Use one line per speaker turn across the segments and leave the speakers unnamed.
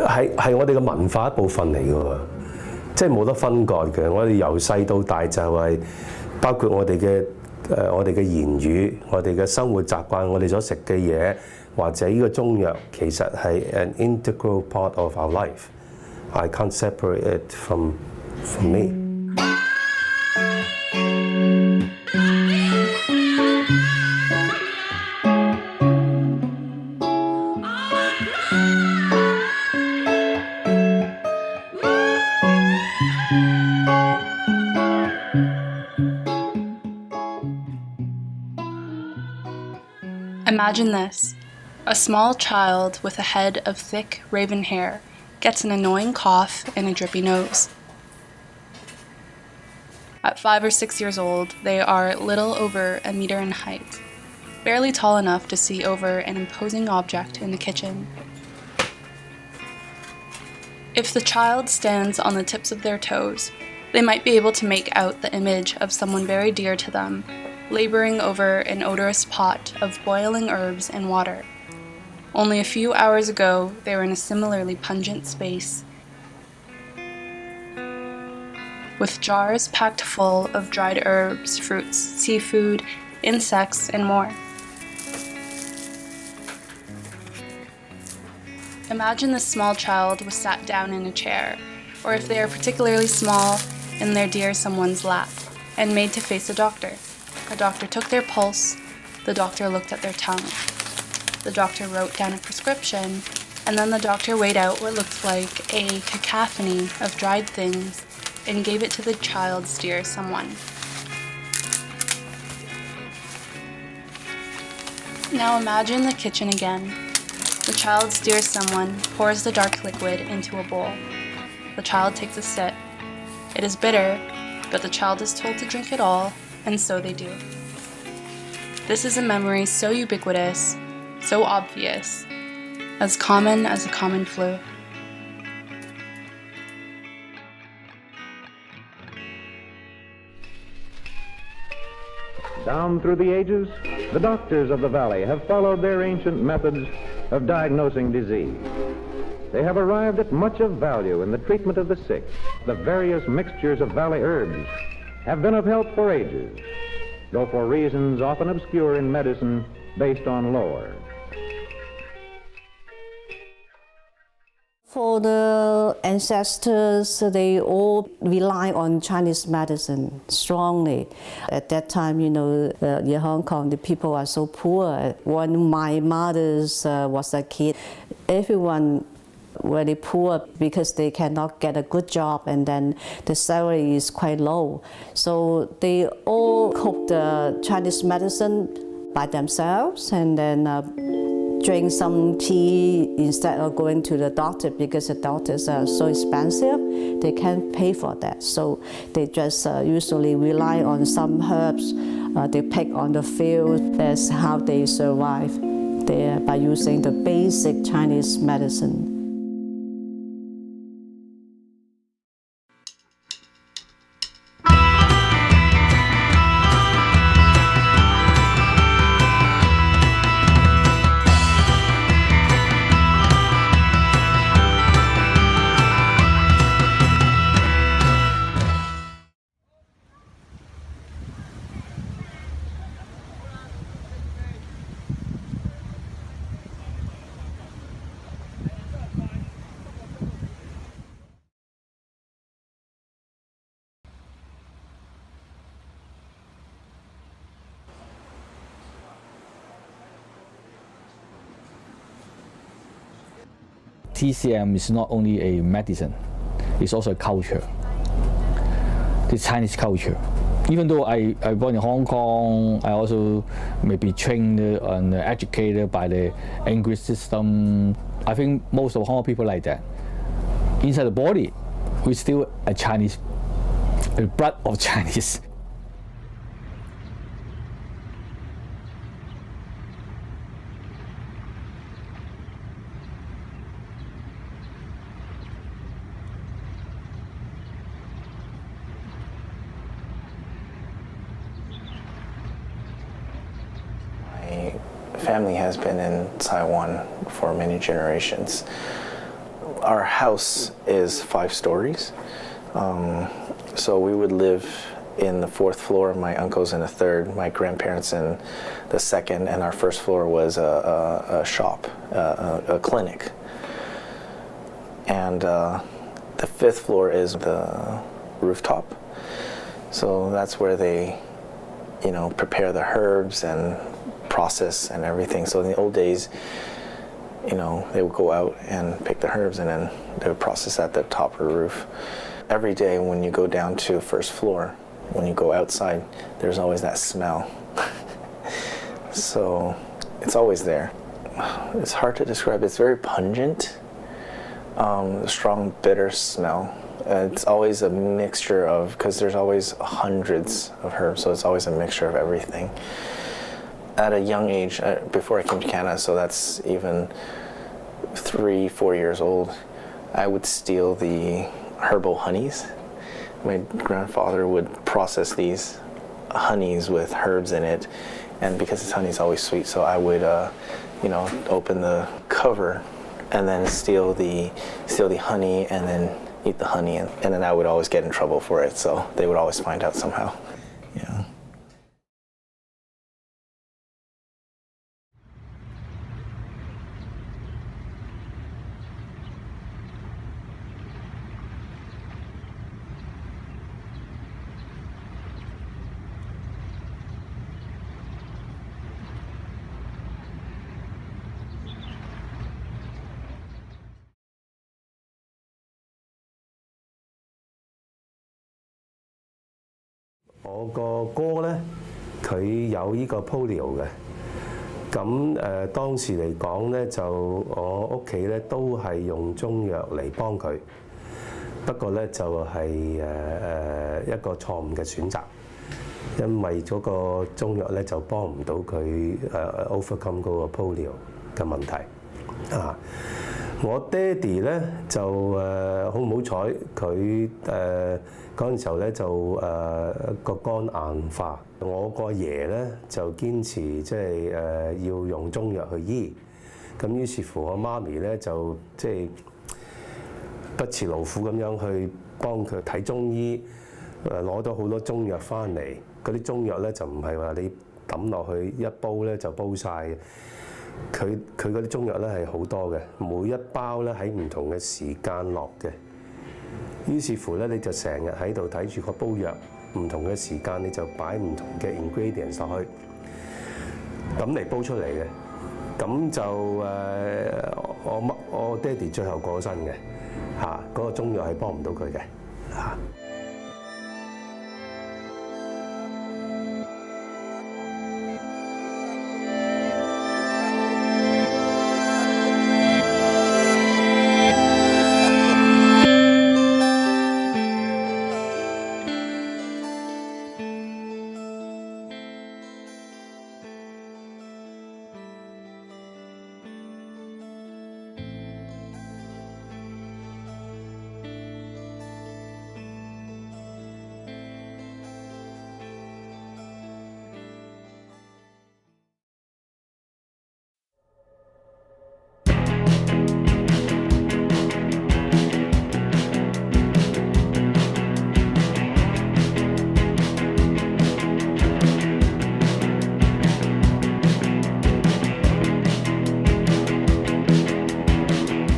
係我哋嘅文化一部分嚟嘅喎，即係冇得分割嘅。我哋由細到大就係包括我哋嘅言語、我哋嘅生活習慣、我哋所食嘅嘢，或者呢個中藥，其實係 an integral part of our life. I can't separate it from me.
Imagine this. A small child with a head of thick raven hair gets an annoying cough and a drippy nose. At 5 or 6 years old, they are little over a meter in height, barely tall enough to see over an imposing object in the kitchen. If the child stands on the tips of their toes, they might be able to make out the image of someone very dear to them, laboring over an odorous pot of boiling herbs and water. Only a few hours ago, they were in a similarly pungent space, with jars packed full of dried herbs, fruits, seafood, insects, and more. Imagine this small child was sat down in a chair, or if they are particularly small, in their dear someone's lap, and made to face a doctor. The doctor took their pulse, the doctor looked at their tongue. The doctor wrote down a prescription, and then the doctor weighed out what looked like a cacophony of dried things and gave it to the child's dear someone. Now imagine the kitchen again. The child's dear someone pours the dark liquid into a bowl. The child takes a sip. It is bitter, but the child is told to drink it all, and so they do. This is a memory so ubiquitous, so obvious, as common as a common flu.
Down through the ages, the doctors of the valley have followed their ancient methods of diagnosing disease. They have arrived at much of value in the treatment of the sick. The various mixtures of valley herbs have been of help for ages, though for reasons often obscure in medicine based on lore.
For the ancestors, they all rely on Chinese medicine strongly. At that time, in Hong Kong, the people are so poor. When my mother was a kid, everyone very poor because they cannot get a good job, and then the salary is quite low. So they all cook the Chinese medicine by themselves, and then drink some tea instead of going to the doctor, because the doctors are so expensive, they can't pay for that. So they just usually rely on some herbs they pick on the field. That's how they survive there, by using the basic Chinese medicine.
TCM is not only a medicine, it's also a culture. The Chinese culture. Even though I born in Hong Kong, I also may be trained and educated by the English system. I think most of Hong Kong people like that. Inside the body, we're still a Chinese, a blood of Chinese.
Family has been in Taiwan for many generations. our house is 5 stories. So we would live in the 4th floor, my uncles in the 3rd, my grandparents in the 2nd, and our 1st floor was a shop, a clinic. And the 5th floor is the rooftop. So that's where they, prepare the herbs and process and everything. So in the old days, they would go out and pick the herbs and then they would process at the top of the roof. Every day when you go down to 1st floor, when you go outside, there's always that smell. So it's always there. It's hard to describe. It's very pungent, strong, bitter smell. It's always a mixture of, because there's always hundreds of herbs, so it's always a mixture of everything. At a young age, before I came to Canada, so that's even 3-4 years old, I would steal the herbal honeys. My grandfather would process these honeys with herbs in it, and because this honey is always sweet, so I would, open the cover and then steal the honey and then eat the honey, and then I would always get in trouble for it, so they would always find out somehow. Yeah.
我個哥咧，佢有呢個 polio 嘅，咁當時嚟講咧，就我屋企咧都係用中藥嚟幫佢，不過咧就係一個錯誤嘅選擇，因為嗰個中藥咧就幫唔到佢overcome 嗰個 polio 嘅問題啊。我爹哋咧就好唔好彩，佢嗰陣時候咧就個肝硬化。我個爺咧就堅持即係要用中藥去醫，咁於是乎我媽咪咧就即係不辭勞苦咁樣去幫佢睇中醫，攞咗好多中藥翻嚟。嗰啲中藥咧就唔係話你抌落去一煲咧就煲晒嘅。佢嗰啲中藥咧係好多嘅，每一包咧喺唔同嘅時間落嘅。於是乎咧，你就成日喺度睇住個煲藥，唔同嘅時間你就擺唔同嘅 ingredients 落去，咁嚟煲出嚟嘅。咁就我爹哋最後過身嘅嚇，嗰個中藥係幫唔到佢嘅嚇。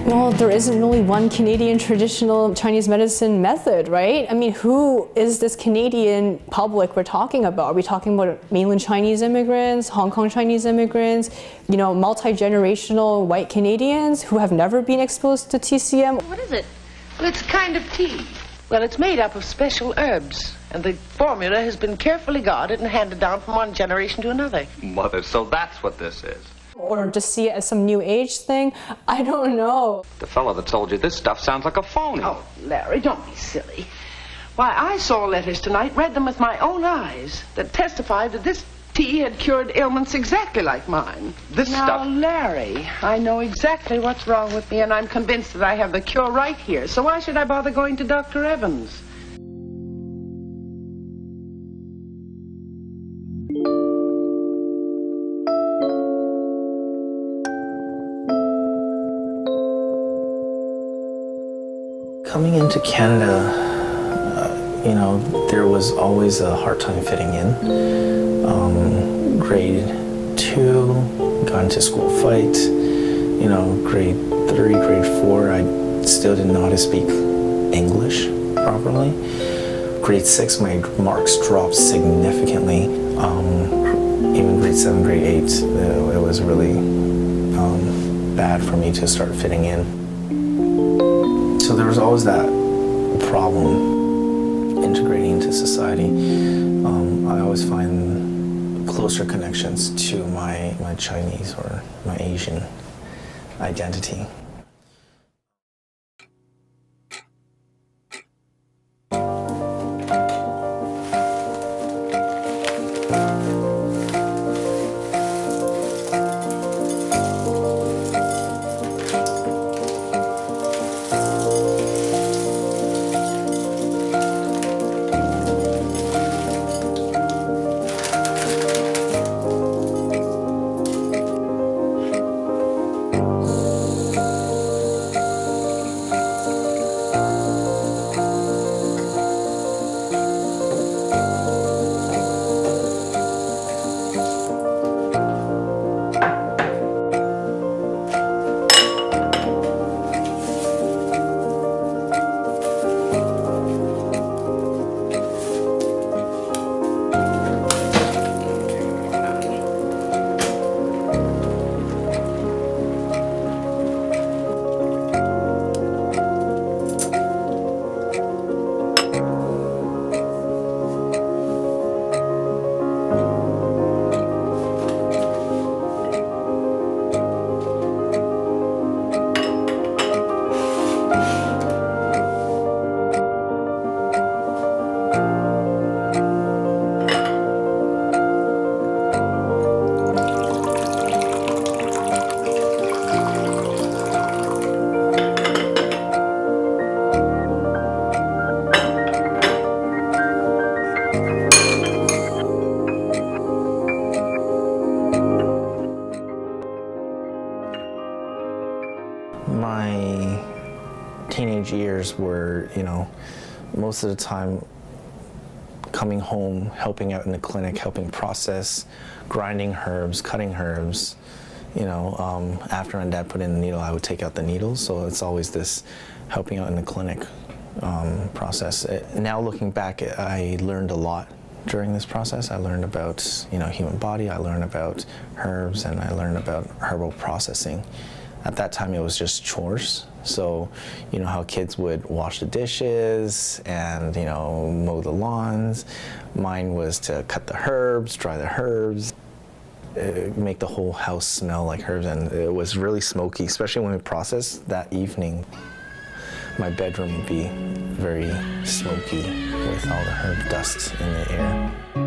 Well, there isn't really one Canadian traditional Chinese medicine method, right? I mean, who is this Canadian public we're talking about? Are we talking about mainland Chinese immigrants, Hong Kong Chinese immigrants, multi-generational white Canadians who have never been exposed to TCM?
What is it? Well, it's a kind of tea. Well, it's made up of special herbs, and the formula has been carefully guarded and handed down from one generation to another.
Mother, so that's what this is.
Or just see it as some new age thing? I don't know.
The fellow that told you this stuff sounds like a phony.
Oh, Larry, don't be silly. Why, I saw letters tonight, read them with my own eyes, that testified that this tea had cured ailments exactly like mine.
This
now,
stuff...
Larry, I know exactly what's wrong with me, and I'm convinced that I have the cure right here. So why should I bother going to Dr. Evans?
Coming into Canada, you know, there was always a hard time fitting in. Grade 2, got into school fight. You know, grade 3, grade 4, I still didn't know how to speak English properly. Grade 6, my marks dropped significantly. Even grade 7, grade 8, it was really bad for me to start fitting in. So there was always that problem integrating into society. I always find closer connections to my Chinese or my Asian identity. My teenage years were, you know, most of the time coming home, helping out in the clinic, helping process, grinding herbs, cutting herbs. You know, after my dad put in the needle, I would take out the needles. So it's always this helping out in the clinic process. Now looking back, I learned a lot during this process. I learned about, you know, human body. I learned about herbs, and I learned about herbal processing. At that time, it was just chores. So, you know how kids would wash the dishes and, you know, mow the lawns. Mine was to cut the herbs, dry the herbs, make the whole house smell like herbs, and it was really smoky, especially when we processed that evening. My bedroom would be very smoky with all the herb dust in the air.